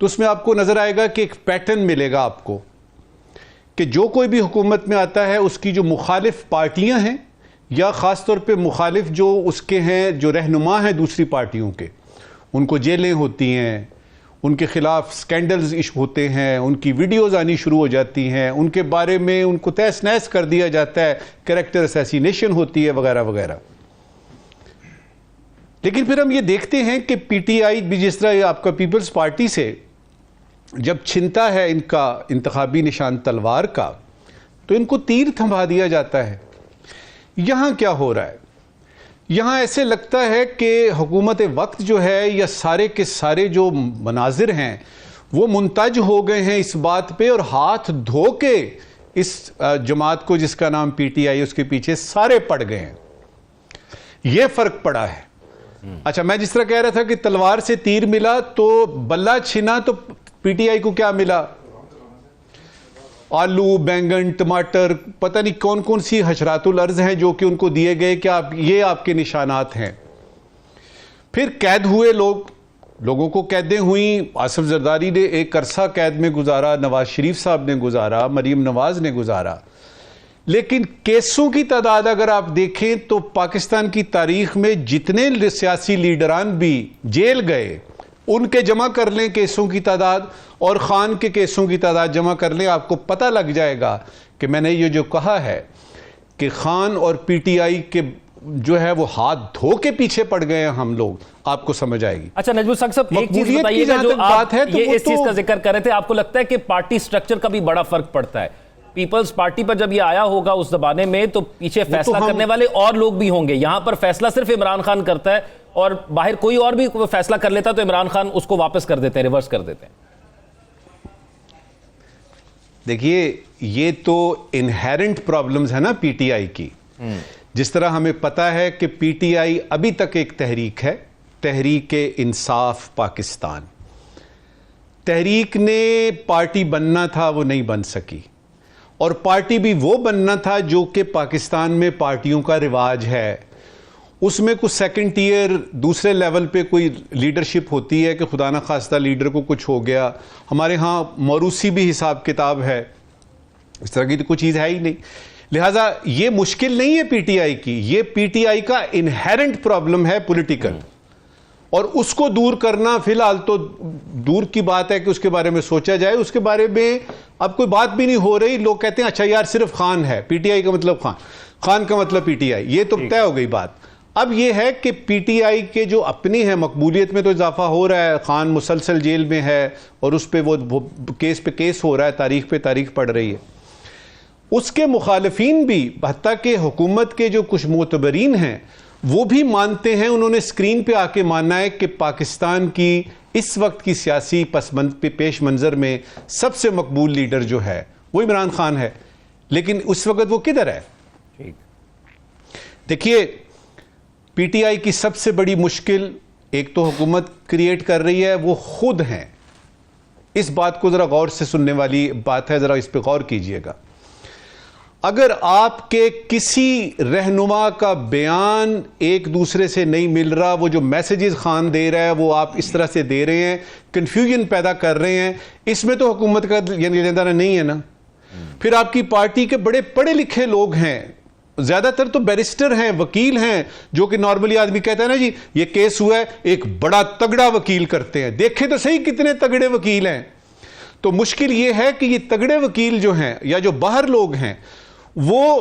تو اس میں آپ کو نظر آئے گا کہ ایک پیٹرن ملے گا آپ کو کہ جو کوئی بھی حکومت میں آتا ہے اس کی جو مخالف پارٹیاں ہیں یا خاص طور پہ مخالف جو اس کے ہیں جو رہنما ہیں دوسری پارٹیوں کے، ان کو جیلیں ہوتی ہیں، ان کے خلاف سکینڈلز ہوتے ہیں، ان کی ویڈیوز آنی شروع ہو جاتی ہیں، ان کے بارے میں ان کو تہس نہس کر دیا جاتا ہے، کریکٹر اسیسینیشن ہوتی ہے وغیرہ وغیرہ۔ لیکن پھر ہم یہ دیکھتے ہیں کہ پی ٹی آئی بھی جس طرح آپ کا پیپلز پارٹی سے جب چھنتا ہے ان کا انتخابی نشان تلوار کا، تو ان کو تیر تھما دیا جاتا ہے۔ یہاں کیا ہو رہا ہے؟ یہاں ایسے لگتا ہے کہ حکومت وقت جو ہے یا سارے کے سارے جو مناظر ہیں وہ منتج ہو گئے ہیں اس بات پہ، اور ہاتھ دھو کے اس جماعت کو جس کا نام پی ٹی آئی اس کے پیچھے سارے پڑ گئے ہیں۔ یہ فرق پڑا ہے۔ اچھا، میں جس طرح کہہ رہا تھا کہ تلوار سے تیر ملا تو بلہ چھنا، تو پی ٹی آئی کو کیا ملا؟ آلو، بینگن، ٹماٹر، پتہ نہیں کون کون سی حشرات الارض ہیں جو کہ ان کو دیے گئے کہ یہ آپ کے نشانات ہیں۔ پھر قید ہوئے لوگوں کو قیدیں ہوئیں۔ آصف زرداری نے ایک عرصہ قید میں گزارا، نواز شریف صاحب نے گزارا، مریم نواز نے گزارا، لیکن کیسوں کی تعداد اگر آپ دیکھیں تو پاکستان کی تاریخ میں جتنے سیاسی لیڈران بھی جیل گئے ان کے جمع کر لیں کیسوں کی تعداد اور خان کے کیسوں کی تعداد جمع کر لیں، آپ کو پتہ لگ جائے گا کہ میں نے یہ جو کہا ہے کہ خان اور پی ٹی آئی کے جو ہے وہ ہاتھ دھو کے پیچھے پڑ گئے ہیں ہم لوگ، آپ کو سمجھ آئے گی۔ اچھا نجم الحق صاحب، ایک چیز بتائیے گا، جو آپ یہ اس چیز کا ذکر کر رہے تھے، آپ کو لگتا ہے کہ پارٹی سٹرکچر کا بھی بڑا فرق پڑتا ہے؟ پیپلز پارٹی پر جب یہ آیا ہوگا اس زمانے میں تو پیچھے فیصلہ کرنے والے اور لوگ بھی ہوں گے، یہاں پر فیصلہ صرف عمران خان کرتا ہے اور باہر کوئی اور بھی فیصلہ کر لیتا تو عمران خان اس کو واپس کر دیتے ہیں، ریورس کر دیتے ہیں۔ دیکھیے، یہ تو انہیرنٹ پرابلمز ہے نا پی ٹی آئی کی۔ جس طرح ہمیں پتا ہے کہ پی ٹی آئی ابھی تک ایک تحریک ہے، تحریک انصاف پاکستان۔ تحریک نے پارٹی بننا تھا، وہ نہیں بن سکی، اور پارٹی بھی وہ بننا تھا جو کہ پاکستان میں پارٹیوں کا رواج ہے۔ اس میں کچھ سیکنڈ ٹیئر دوسرے لیول پہ کوئی لیڈرشپ ہوتی ہے کہ خدا نہ خواستہ لیڈر کو کچھ ہو گیا۔ ہمارے ہاں موروثی بھی حساب کتاب ہے، اس طرح کی تو کوئی چیز ہے ہی نہیں۔ لہٰذا یہ مشکل نہیں ہے پی ٹی آئی کی، یہ پی ٹی آئی کا انہیرنٹ پرابلم ہے پولیٹیکل، اور اس کو دور کرنا فی الحال تو دور کی بات ہے کہ اس کے بارے میں سوچا جائے۔ اس کے بارے میں اب کوئی بات بھی نہیں ہو رہی۔ لوگ کہتے ہیں اچھا یار صرف خان ہے، پی ٹی آئی کا مطلب خان، خان کا مطلب پی ٹی آئی، یہ تو طے ہو گئی بات۔ اب یہ ہے کہ پی ٹی آئی کے جو اپنی ہے مقبولیت میں تو اضافہ ہو رہا ہے، خان مسلسل جیل میں ہے اور اس پہ وہ کیس پہ کیس ہو رہا ہے، تاریخ پہ تاریخ پڑ رہی ہے۔ اس کے مخالفین بھی، حتیٰ کہ حکومت کے جو کچھ معتبرین ہیں وہ بھی مانتے ہیں، انہوں نے اسکرین پہ آ کے مانا ہے کہ پاکستان کی اس وقت کی سیاسی پیش منظر میں سب سے مقبول لیڈر جو ہے وہ عمران خان ہے، لیکن اس وقت وہ کدھر ہے؟ دیکھیے، پی ٹی آئی کی سب سے بڑی مشکل ایک تو حکومت کریٹ کر رہی ہے، وہ خود ہیں۔ اس بات کو ذرا غور سے سننے والی بات ہے، ذرا اس پہ غور کیجئے گا۔ اگر آپ کے کسی رہنما کا بیان ایک دوسرے سے نہیں مل رہا، وہ جو میسیجز خان دے رہا ہے وہ آپ اس طرح سے دے رہے ہیں، کنفیوژن پیدا کر رہے ہیں، اس میں تو حکومت کا یعنی لیندہ نہیں ہے نا۔ پھر آپ کی پارٹی کے بڑے پڑھے لکھے لوگ ہیں، زیادہ تر تو بیرسٹر ہیں، وکیل ہیں، جو کہ نارملی آدمی کہتا ہے نا جی یہ کیس ہوا ہے، ایک بڑا تگڑا وکیل کرتے ہیں، دیکھیں تو صحیح کتنے تگڑے وکیل ہیں۔ تو مشکل یہ ہے کہ یہ تگڑے وکیل جو ہیں یا جو باہر لوگ ہیں، وہ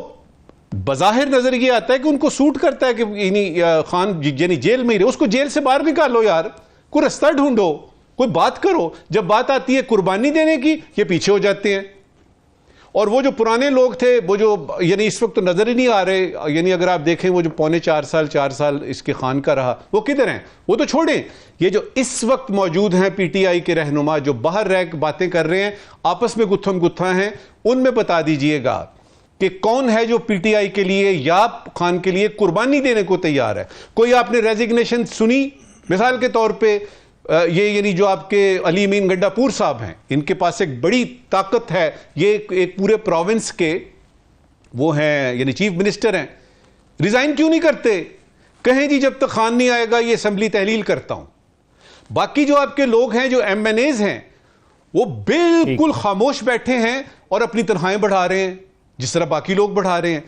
بظاہر نظر یہ آتا ہے کہ ان کو سوٹ کرتا ہے کہ خان یعنی جیل میں ہی رہے، اس کو جیل سے باہر نکالو یار، کوئی رستہ ڈھونڈو، کوئی بات کرو۔ جب بات آتی ہے قربانی دینے کی، یہ پیچھے ہو جاتے ہیں۔ اور وہ جو پرانے لوگ تھے، وہ جو یعنی اس وقت تو نظر ہی نہیں آ رہے، یعنی اگر آپ دیکھیں وہ جو پونے 4 سال اس کے خان کا رہا، وہ کدھر ہیں؟ وہ تو چھوڑیں، یہ جو اس وقت موجود ہیں پی ٹی آئی کے رہنما جو باہر رہ کے باتیں کر رہے ہیں، آپس میں گتھم گتھا ہیں، ان میں بتا دیجئے گا کہ کون ہے جو پی ٹی آئی کے لیے یا خان کے لیے قربانی دینے کو تیار ہے۔ کوئی آپ نے ریزگنیشن سنی؟ مثال کے طور پہ یہ یعنی جو آپ کے علی امین گنڈا پور صاحب ہیں، ان کے پاس ایک بڑی طاقت ہے، یہ ایک پورے پروونس کے وہ ہیں یعنی چیف منسٹر ہیں، ریزائن کیوں نہیں کرتے؟ کہیں جی جب تک خان نہیں آئے گا یہ اسمبلی تحلیل کرتا ہوں۔ باقی جو آپ کے لوگ ہیں جو ایم این ایز ہیں، وہ بالکل خاموش بیٹھے ہیں اور اپنی تنخواہیں بڑھا رہے ہیں جس طرح باقی لوگ بڑھا رہے ہیں.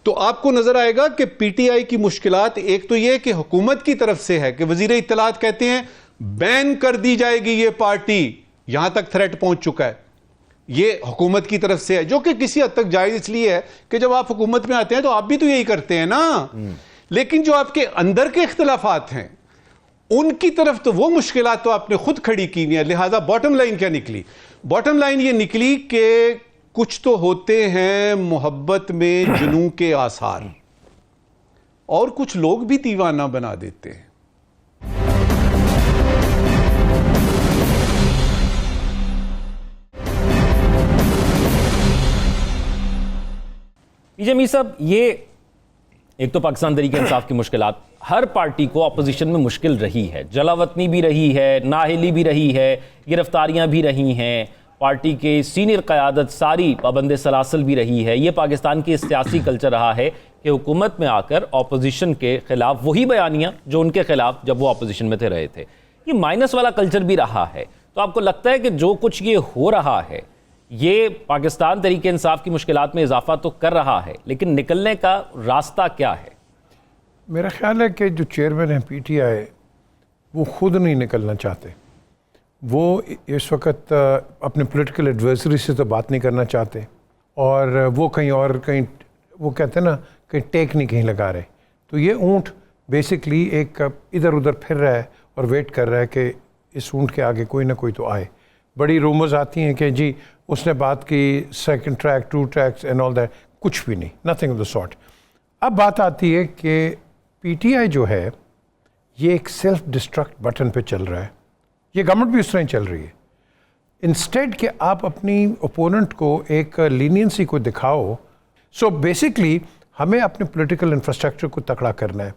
تو آپ کو نظر آئے گا کہ پی ٹی آئی کی مشکلات ایک تو یہ کہ حکومت کی طرف سے ہے کہ وزیر اطلاعات کہتے ہیں بین کر دی جائے گی یہ پارٹی, یہاں تک تھریٹ پہنچ چکا ہے. یہ حکومت کی طرف سے ہے جو کہ کسی حد تک جائز اس لیے ہے کہ جب آپ حکومت میں آتے ہیں تو آپ بھی تو یہی کرتے ہیں نا. لیکن جو آپ کے اندر کے اختلافات ہیں ان کی طرف تو وہ مشکلات تو آپ نے خود کھڑی کی ہیں. لہذا باٹم لائن کیا نکلی؟ باٹم لائن یہ نکلی کہ کچھ تو ہوتے ہیں محبت میں جنوں کے آثار, اور کچھ لوگ بھی دیوانہ بنا دیتے ہیں. پی جے میر صاحب, یہ ایک تو پاکستان تحریک انصاف کی مشکلات ہر پارٹی کو اپوزیشن میں مشکل رہی ہے, جلا وطنی بھی رہی ہے, نااہلی بھی رہی ہے, گرفتاریاں بھی رہی ہیں, پارٹی کے سینئر قیادت ساری پابند سلاسل بھی رہی ہے. یہ پاکستان کی سیاسی کلچر رہا ہے کہ حکومت میں آ کر اپوزیشن کے خلاف وہی بیانیاں جو ان کے خلاف جب وہ اپوزیشن میں تھے رہے تھے. یہ مائنس والا کلچر بھی رہا ہے. تو آپ کو لگتا ہے کہ جو کچھ یہ ہو رہا ہے یہ پاکستان تحریک انصاف کی مشکلات میں اضافہ تو کر رہا ہے, لیکن نکلنے کا راستہ کیا ہے؟ میرا خیال ہے کہ جو چیئرمین ہیں پی ٹی آئی وہ خود نہیں نکلنا چاہتے. وہ اس وقت اپنے پولیٹیکل ایڈوائزری سے تو بات نہیں کرنا چاہتے, اور وہ کہیں وہ کہتے ہیں نا کہیں ٹیک نہیں کہیں لگا رہے. تو یہ اونٹ بیسکلی ایک ادھر ادھر پھر رہا ہے اور ویٹ کر رہا ہے کہ اس اونٹ کے آگے کوئی نہ کوئی تو آئے. بڑی رومرز آتی ہیں کہ جی اس نے بات کی second track 2 tracks and all that, کچھ بھی نہیں, نتھنگ آف دا سارٹ. اب بات آتی ہے کہ پی ٹی آئی جو ہے یہ ایک سیلف ڈسٹرکٹ بٹن پہ چل رہا ہے. یہ گورنمنٹ بھی اس طرح ہی چل رہی ہے. انسٹیڈ کہ آپ اپنی اوپوننٹ کو ایک لینینسی کو دکھاؤ. سو بیسکلی ہمیں اپنے پولیٹیکل انفراسٹرکچر کو تکڑا کرنا ہے.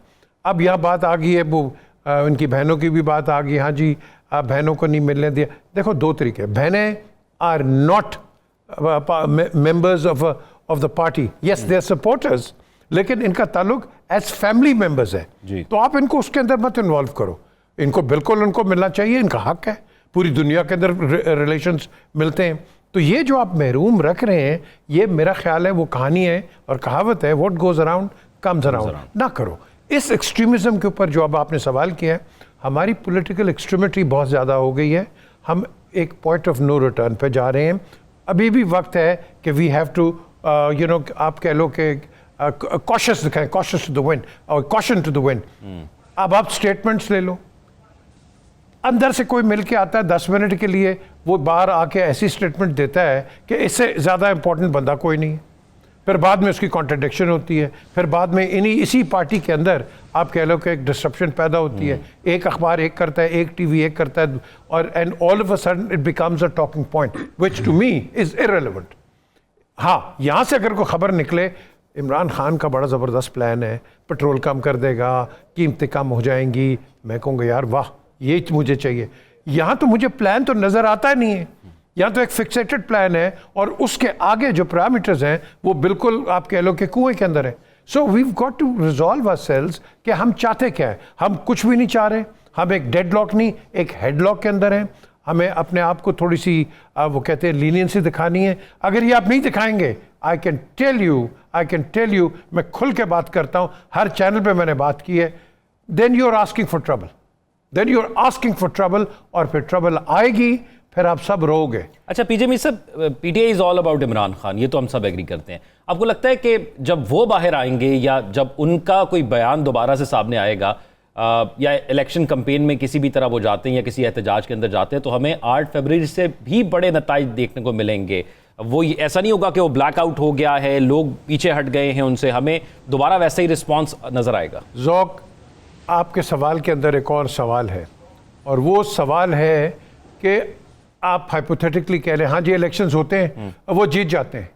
اب یہاں بات آ گئی ہے, وہ ان کی بہنوں کی بھی بات آ گئی, ہاں جی آپ بہنوں کو نہیں ملنے دیا. دیکھو دو طریقے, بہنیں are not members of the party. Yes they are supporters, لیکن ان کا تعلق ایز فیملی ممبرز ہے. تو آپ ان کو اس کے اندر مت انوالو کرو. ان کو بالکل ان کو ملنا چاہیے, ان کا حق ہے, پوری دنیا کے اندر ریلیشنز ملتے ہیں. تو یہ جو آپ محروم رکھ رہے ہیں یہ میرا خیال ہے وہ کہانی ہے اور کہاوت ہے, what goes around comes around. نہ کرو اس ایکسٹریمزم کے اوپر جو اب آپ نے سوال کیا ہے. ہماری پولیٹیکل ایکسٹریمٹی بہت زیادہ ہو گئی ہے, ہم ایک پوائنٹ آف نو ریٹرن پہ جا رہے ہیں. ابھی بھی وقت ہے کہ وی ہیو ٹو آپ کہہ لو کہ کاشس دکھائیں, کاشس ٹو دا ونڈ اور کاشن ٹو دا ونڈ. اب آپ اسٹیٹمنٹس لے لو, اندر سے کوئی مل کے آتا ہے 10 منٹ کے لیے, وہ باہر آ کے ایسی اسٹیٹمنٹ دیتا ہے کہ اس سے زیادہ امپورٹنٹ بندہ کوئی نہیں ہے. پھر بعد میں اس کی کانٹرڈکشن ہوتی ہے, پھر بعد میں اسی پارٹی کے اندر آپ کہہ لو کہ ایک ڈسرپشن پیدا ہوتی ہے. ایک اخبار ایک کرتا ہے, ایک ٹی وی ایک کرتا ہے, اور and all of a sudden it becomes a talking point which to me is irrelevant. ہاں یہاں سے اگر کوئی خبر نکلے عمران خان کا بڑا زبردست پلان ہے, پیٹرول کم کر دے گا, قیمتیں کم ہو جائیں گی, میں کہوں گا یار واہ یہ مجھے چاہیے. یہاں تو مجھے پلان تو نظر آتا ہی نہیں ہے, یہاں تو ایک فکسیٹڈ پلان ہے اور اس کے آگے جو پیرامیٹرز ہیں وہ بالکل آپ کہہ لو کہ کنویں کے اندر ہے. So we've got to resolve our sales کہ ہم چاہتے کیا ہے. ہم کچھ بھی نہیں چاہ رہے, ہم ایک ڈیڈ لاک نہیں ایک ہیڈ لاک کے اندر ہیں. ہمیں اپنے آپ کو تھوڑی سی وہ کہتے ہیں لینینسی دکھانی ہے. اگر یہ آپ نہیں دکھائیں گے, آئی کین ٹیل یو میں کھل کے بات کرتا ہوں, ہر چینل پہ میں نے بات کی ہے, then you are asking for trouble, اور پھر ٹربل آئے گی, پھر آپ سب رو گے. اچھا پی جے میر صاحب, P T I is all about Imran Khan, یہ تو ہم سب ایگری کرتے ہیں. آپ کو لگتا ہے کہ جب وہ باہر آئیں گے یا جب ان کا کوئی بیان دوبارہ سے سامنے آئے گا, یا الیکشن کمپین میں کسی بھی طرح وہ جاتے ہیں یا کسی احتجاج کے اندر جاتے ہیں, تو ہمیں 8 فروری سے بھی بڑے نتائج دیکھنے کو ملیں گے؟ وہ ایسا نہیں ہوگا کہ وہ بلیک آؤٹ ہو گیا ہے, لوگ پیچھے ہٹ گئے ہیں ان سے, ہمیں دوبارہ ویسا ہی رسپانس نظر آئے گا؟ ذوق, آپ کے سوال کے اندر ایک اور سوال ہے, اور وہ سوال ہے کہ آپ ہائپوتھیٹکلی کہہ لیں ہاں جی الیکشنز ہوتے ہیں, وہ جیت جاتے ہیں,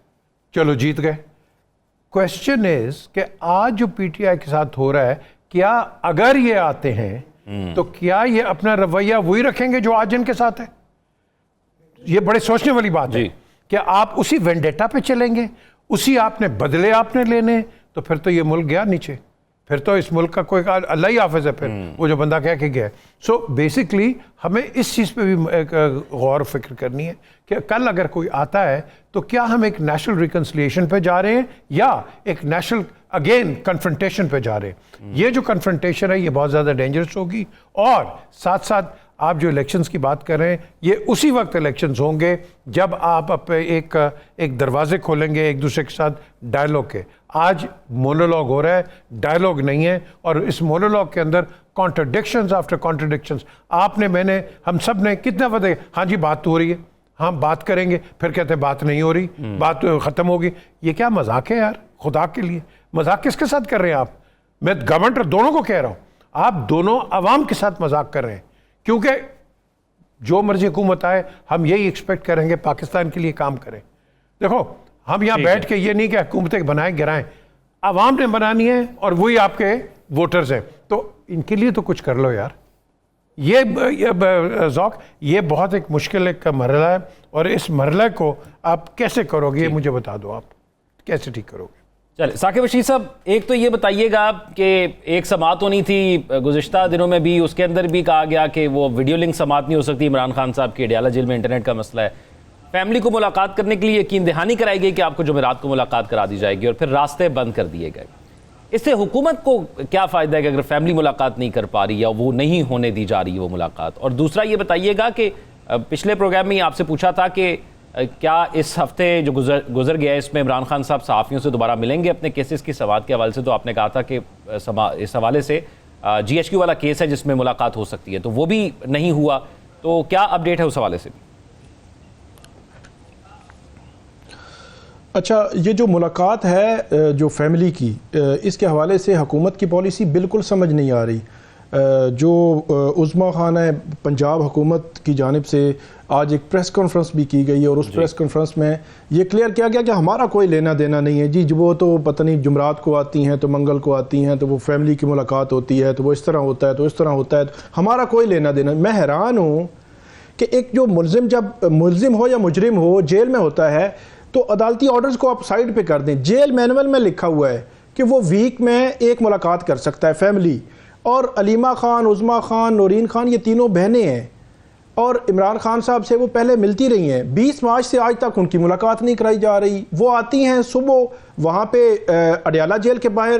چلو جیت گئے. کوشچن از کہ آج جو پی ٹی آئی کے ساتھ ہو رہا ہے, کیا اگر یہ آتے ہیں تو کیا یہ اپنا رویہ وہی رکھیں گے جو آج ان کے ساتھ ہے؟ یہ بڑے سوچنے والی بات ہے. کیا آپ اسی وینڈیٹا پہ چلیں گے, اسی آپ نے بدلے آپ نے لینے, تو پھر تو یہ ملک گیا نیچے, پھر تو اس ملک کا کوئی اللہ ہی حافظ ہے پھر وہ جو بندہ کہہ کے گیا ہے. سو بیسکلی ہمیں اس چیز پہ بھی غور و فکر کرنی ہے کہ کل اگر کوئی آتا ہے تو کیا ہم ایک نیشنل ریکنسلیشن پہ جا رہے ہیں یا ایک نیشنل اگین کنفرنٹیشن پہ جا رہے ہیں. یہ جو کنفرنٹیشن ہے یہ بہت زیادہ ڈینجرس ہوگی. اور ساتھ ساتھ آپ جو الیکشنز کی بات کر رہے ہیں یہ اسی وقت الیکشنز ہوں گے جب آپ ایک دروازے کھولیں گے ایک دوسرے کے ساتھ ڈائلاگ کے. آج مونولوگ ہو رہا ہے, ڈائلاگ نہیں ہے, اور اس مونولوگ کے اندر کانٹرڈکشنز آفٹر کانٹرڈکشنز. آپ نے, میں نے, ہم سب نے کتنا وقت ہاں جی بات تو ہو رہی ہے, ہاں بات کریں گے, پھر کہتے ہیں بات نہیں ہو رہی, بات ختم ہوگی. یہ کیا مذاق ہے یار, خدا کے لیے مذاق کس کے ساتھ کر رہے ہیں آپ؟ میں گورنمنٹ اور دونوں کو کہہ رہا ہوں, آپ دونوں عوام کے ساتھ مذاق کر رہے ہیں, کیونکہ جو مرضی حکومت آئے ہم یہی ایکسپیکٹ کریں گے پاکستان کے لیے کام کریں. دیکھو ہم یہاں بیٹھ کے یہ نہیں کہ حکومتیں بنائیں گرائیں, عوام نے بنانی ہے اور وہی آپ کے ووٹرز ہیں, تو ان کے لیے تو کچھ کر لو یار. یہ ذوق یہ بہت ایک مشکل ایک مرحلہ ہے, اور اس مرحلہ کو آپ کیسے کرو گے یہ مجھے بتا دو, آپ کیسے ٹھیک کرو گے؟ چلے ثاقب رشید صاحب, ایک تو یہ بتائیے گا کہ ایک سماعت ہونی تھی گزشتہ دنوں میں بھی, اس کے اندر بھی کہا گیا کہ وہ ویڈیو لنک سماعت نہیں ہو سکتی, عمران خان صاحب کی اڈیالہ جیل میں انٹرنیٹ کا مسئلہ ہے. فیملی کو ملاقات کرنے کے لیے یقین دہانی کرائی گئی کہ آپ کو جمعرات کو ملاقات کرا دی جائے گی, اور پھر راستے بند کر دیے گئے. اس سے حکومت کو کیا فائدہ ہے کہ اگر فیملی ملاقات نہیں کر پا رہی یا وہ نہیں ہونے دی جا رہی ہے وہ ملاقات؟ اور دوسرا یہ بتائیے گا کہ پچھلے پروگرام میں آپ سے پوچھا تھا کہ کیا اس ہفتے جو گزر گیا ہے اس میں عمران خان صاحب صحافیوں سے دوبارہ ملیں گے اپنے کیسز کی سماعت کے حوالے سے؟ تو آپ نے کہا تھا کہ اس حوالے سے جی ایچ کیو والا کیس ہے جس میں ملاقات ہو سکتی ہے, تو وہ بھی نہیں ہوا. تو کیا اپڈیٹ ہے اس حوالے سے بھی؟ اچھا, یہ جو ملاقات ہے جو فیملی کی, اس کے حوالے سے حکومت کی پالیسی بالکل سمجھ نہیں آ رہی. جو عظمیٰ خانہ پنجاب حکومت کی جانب سے آج ایک پریس کانفرنس بھی کی گئی ہے, اور اس پریس کانفرنس میں یہ کلیئر کیا گیا کہ ہمارا کوئی لینا دینا نہیں ہے جی. وہ تو پتہ نہیں جمعرات کو آتی ہیں تو منگل کو آتی ہیں, تو وہ فیملی کی ملاقات ہوتی ہے, تو وہ اس طرح ہوتا ہے, تو اس طرح ہوتا ہے, ہمارا کوئی لینا دینا. میں حیران ہوں کہ ایک جو ملزم, جب ملزم ہو یا مجرم ہو جیل میں ہوتا ہے تو عدالتی آرڈرز کو آپ سائڈ پہ کر دیں. جیل مینول میں لکھا ہوا ہے کہ وہ ویک میں ایک ملاقات کر سکتا ہے فیملی. اور علیمہ خان, عظمیٰ خان, نورین خان یہ تینوں بہنیں ہیں, اور عمران خان صاحب سے وہ پہلے ملتی رہی ہیں. 20 مارچ سے آج تک ان کی ملاقات نہیں کرائی جا رہی. وہ آتی ہیں صبح وہاں پہ اڈیالہ جیل کے باہر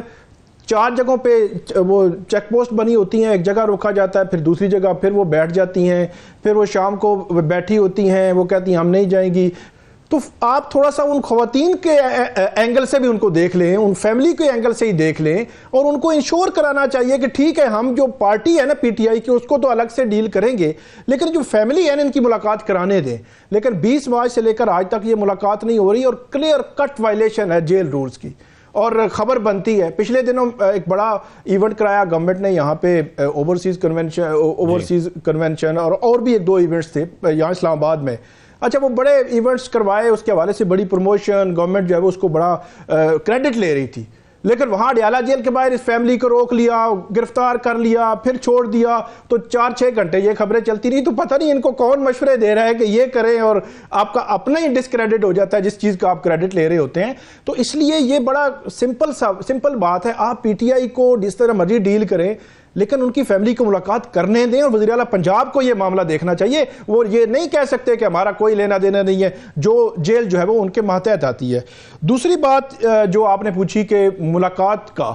4 جگہوں پہ وہ چیک پوسٹ بنی ہوتی ہیں, ایک جگہ روکا جاتا ہے, پھر دوسری جگہ پھر وہ بیٹھ جاتی ہیں, پھر وہ شام کو بیٹھی ہوتی ہیں, وہ کہتی ہیں ہم نہیں جائیں گی. تو آپ تھوڑا سا ان خواتین کے اینگل سے بھی ان کو دیکھ لیں, ان فیملی کے اینگل سے ہی دیکھ لیں, اور ان کو انشور کرانا چاہیے کہ ٹھیک ہے ہم جو پارٹی ہے نا پی ٹی آئی کی اس کو تو الگ سے ڈیل کریں گے, لیکن جو فیملی ہے نا ان کی ملاقات کرانے دیں. لیکن 20 مارچ سے لے کر آج تک یہ ملاقات نہیں ہو رہی, اور کلیئر کٹ وائلیشن ہے جیل رولز کی. اور خبر بنتی ہے, پچھلے دنوں ایک بڑا ایونٹ کرایا گورنمنٹ نے یہاں پہ اوورسیز کنونشن اور بھی 1-2 ایونٹس تھے یہاں اسلام آباد میں. اچھا, وہ بڑے ایونٹس کروائے, اس کے حوالے سے بڑی پروموشن, گورنمنٹ جو ہے وہ اس کو بڑا کریڈٹ لے رہی تھی, لیکن وہاں اڈیالہ جیل کے باہر اس فیملی کو روک لیا, گرفتار کر لیا, پھر چھوڑ دیا, تو 4-6 گھنٹے یہ خبریں چلتی رہی. تو پتہ نہیں ان کو کون مشورے دے رہا ہے کہ یہ کریں, اور آپ کا اپنا ہی ڈسکریڈٹ ہو جاتا ہے جس چیز کا آپ کریڈٹ لے رہے ہوتے ہیں. تو اس لیے یہ بڑا سمپل بات ہے, آپ پی ٹی آئی کو جس طرح مرضی ڈیل کریں, لیکن ان کی فیملی کو ملاقات کرنے دیں, اور وزیر اعلیٰ پنجاب کو یہ معاملہ دیکھنا چاہیے. وہ یہ نہیں کہہ سکتے کہ ہمارا کوئی لینا دینا نہیں ہے, جو جیل جو ہے وہ ان کے ماتحت آتی ہے. دوسری بات جو آپ نے پوچھی کہ ملاقات کا,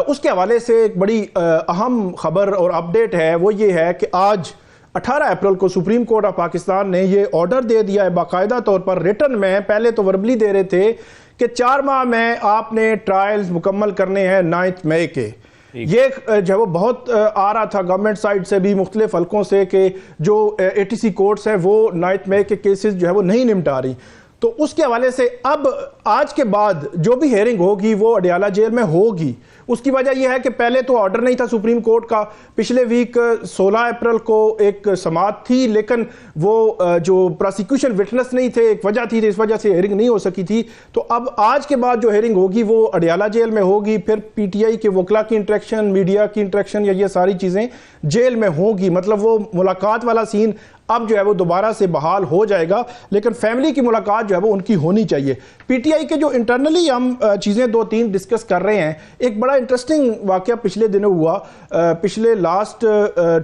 اس کے حوالے سے ایک بڑی اہم خبر اور اپڈیٹ ہے, وہ یہ ہے کہ آج 18 اپریل کو سپریم کورٹ آف پاکستان نے یہ آرڈر دے دیا ہے باقاعدہ طور پر ریٹن میں. پہلے تو وربلی دے رہے تھے کہ 4 ماہ میں آپ نے ٹرائلز مکمل کرنے ہیں 9 مئی کے. یہ جو ہے وہ بہت آ رہا تھا گورنمنٹ سائڈ سے بھی, مختلف حلقوں سے, کہ جو ATC کورٹس ہیں وہ 9 مئی کے کیسز جو ہے وہ نہیں نمٹا رہی. تو اس کے حوالے سے اب آج کے بعد جو بھی ہیئرنگ ہوگی وہ اڈیالہ جیل میں ہوگی. اس کی وجہ یہ ہے کہ پہلے تو آرڈر نہیں تھا سپریم کورٹ کا. پچھلے ویک 16 اپریل کو ایک سماعت تھی, لیکن وہ جو پراسیکیوشن وٹنس نہیں تھے, ایک وجہ تھی, اس وجہ سے ہیئرنگ نہیں ہو سکی تھی. تو اب آج کے بعد جو ہیئرنگ ہوگی وہ اڈیالہ جیل میں ہوگی. پھر پی ٹی آئی کے وکلا کی انٹریکشن, میڈیا کی انٹریکشن, یا یہ ساری چیزیں جیل میں ہوگی. مطلب وہ ملاقات والا سین اب جو ہے وہ دوبارہ سے بحال ہو جائے گا، لیکن فیملی کی ملاقات جو ہے وہ ان کی ہونی چاہیے۔ پی ٹی آئی کے جو انٹرنلی ہم چیزیں 2-3 ڈسکس کر رہے ہیں، ایک بڑا انٹرسٹنگ واقعہ پچھلے دنوں ہوا، پچھلے لاسٹ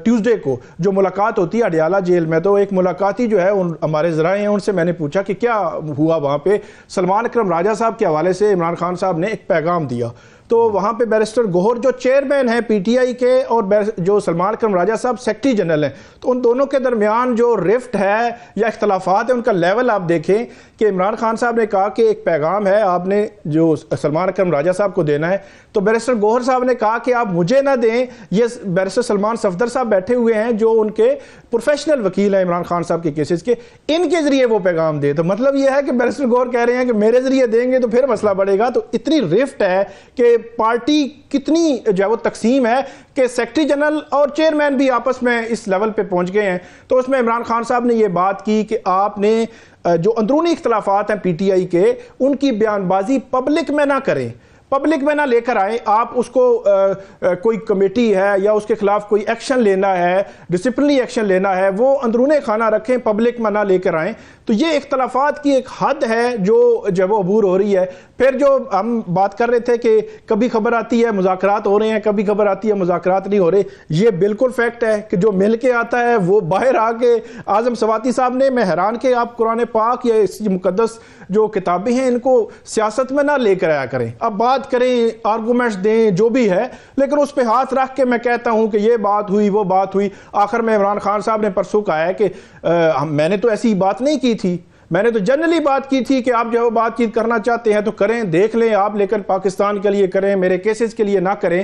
ٹیوزڈے کو جو ملاقات ہوتی ہے اڈیالہ جیل میں، تو ایک ملاقاتی جو ہے ہمارے ذرائع ہیں، ان سے میں نے پوچھا کہ کیا ہوا وہاں پہ۔ سلمان اکرم راجہ صاحب کے حوالے سے عمران خان صاحب نے ایک پیغام دیا، تو وہاں پہ بیرسٹر گوہر جو چیئرمین ہیں پی ٹی آئی کے اور جو سلمان اکرم راجہ صاحب سیکرٹری جنرل ہیں، تو ان دونوں کے درمیان جو رفٹ ہے یا اختلافات ہیں ان کا لیول آپ دیکھیں کہ عمران خان صاحب نے کہا کہ ایک پیغام ہے آپ نے جو سلمان اکرم راجہ صاحب کو دینا ہے، تو بیرسٹر گوہر صاحب نے کہا کہ آپ مجھے نہ دیں، یہ بیرسٹر سلمان صفدر صاحب بیٹھے ہوئے ہیں جو ان کے پروفیشنل وکیل ہیں عمران خان صاحب کے کیسز کے، ان کے ذریعے وہ پیغام دے۔ تو مطلب یہ ہے کہ بیرسٹر گوہر کہہ رہے ہیں کہ میرے ذریعے دیں گے تو پھر مسئلہ بڑھے گا۔ تو اتنی رفٹ ہے کہ پارٹی کتنی جو ہے وہ تقسیم ہے کہ سیکرٹری جنرل اور چیئرمین بھی آپس میں اس لیول پہ پہنچ گئے ہیں۔ تو اس میں عمران خان صاحب نے یہ بات کی کہ آپ نے جو اندرونی اختلافات ہیں پی ٹی آئی کے، ان کی بیان بازی پبلک میں نہ کریں، پبلک میں نہ لے کر آئیں۔ آپ اس کو کوئی کمیٹی ہے یا اس کے خلاف کوئی ایکشن لینا ہے، ڈسپلنری ایکشن لینا ہے، وہ اندرون خانہ رکھیں، پبلک میں نہ لے کر آئیں۔ تو یہ اختلافات کی ایک حد ہے جو جب وہ عبور ہو رہی ہے۔ پھر جو ہم بات کر رہے تھے کہ کبھی خبر آتی ہے مذاکرات ہو رہے ہیں، کبھی خبر آتی ہے مذاکرات نہیں ہو رہے، یہ بالکل فیکٹ ہے کہ جو مل کے آتا ہے وہ باہر آ کے اعظم سواتی صاحب نے، میں حیران کہ آپ قرآن پاک یا اس مقدس جو کتابیں ہیں ان کو سیاست میں نہ لے کر آیا کریں۔ اب بات کریں، آرگومنٹس دیں، جو بھی ہے، لیکن اس پہ ہاتھ رکھ کے میں کہتا ہوں کہ یہ بات ہوئی وہ بات ہوئی۔ آخر میں عمران خان صاحب نے پرسوں کہا ہے کہ میں نے تو ایسی بات نہیں کی تھی، میں نے تو جنرلی بات کی تھی کہ آپ جو بات چیت کرنا چاہتے ہیں تو کریں، دیکھ لیں آپ، لیکن پاکستان کے لیے کریں، میرے کیسز کے لیے نہ کریں۔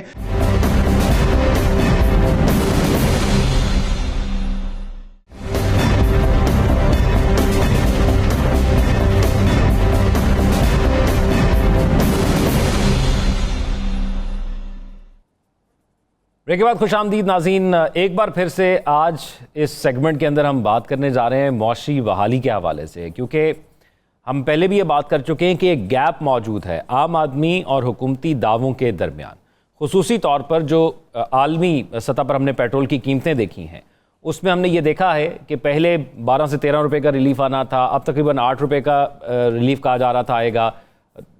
بریک کے بعد خوش آمدید ناظرین، ایک بار پھر سے آج اس سیگمنٹ کے اندر ہم بات کرنے جا رہے ہیں معاشی بحالی کے حوالے سے، کیونکہ ہم پہلے بھی یہ بات کر چکے ہیں کہ ایک گیپ موجود ہے عام آدمی اور حکومتی دعووں کے درمیان، خصوصی طور پر جو عالمی سطح پر ہم نے پیٹرول کی قیمتیں دیکھی ہیں، اس میں ہم نے یہ دیکھا ہے کہ پہلے 12 سے 13 روپے کا ریلیف آنا تھا، اب تقریباً 8 روپے کا ریلیف کہا جا رہا تھا آئے گا،